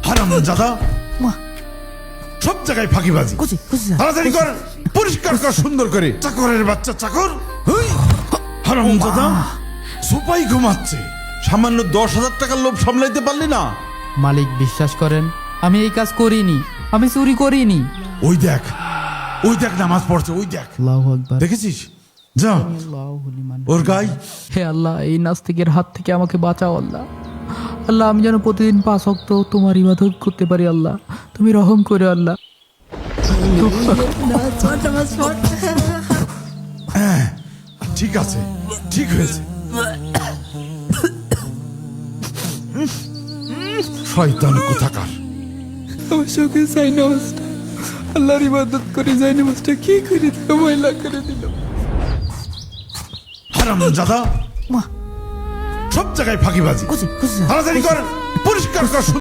হারামজাদা, সব জায়গায় ফাঁকিবাজি। তাড়াতাড়ি কর, পরিষ্কার কর সুন্দর করে। চাকরের বাচ্চা চাকর, হারামজাদা সোপাই ঘুমাচ্ছে। সামান্য 10,000 টাকার লোভ সামলাইতে পারলি না? মালিক বিশ্বাস করেন, আমি এই কাজ করিনি, আমি চুরি করিনি। ওই দেখ, ওই দেখ নামাজ পড়ছে, ওই দেখ, আল্লাহু আকবার। দেখেছিস? যা আল্লাহু লিমান। ওর গাই। হে আল্লাহ, এই নাস্তিকের হাত থেকে আমাকে বাঁচাও আল্লাহ। আল্লাহ, আমি যেন প্রতিদিন 5 ওয়াক্ত তোমার ইবাদত করতে পারি আল্লাহ, তুমি রহম করে আল্লাহ। ঠিক আছে, ঠিক হয়েছে। শয়তান কোথাকার। আমার চোখে যাই নামাজটা, আল্লাহর ইবাদত করে যাই নামাজটা কি করে দিল, ময়লা করে দিল। হারামজাদা, সব জায়গায় ফাঁকিবাজি। তাড়াতাড়ি কর, পরিষ্কার কর।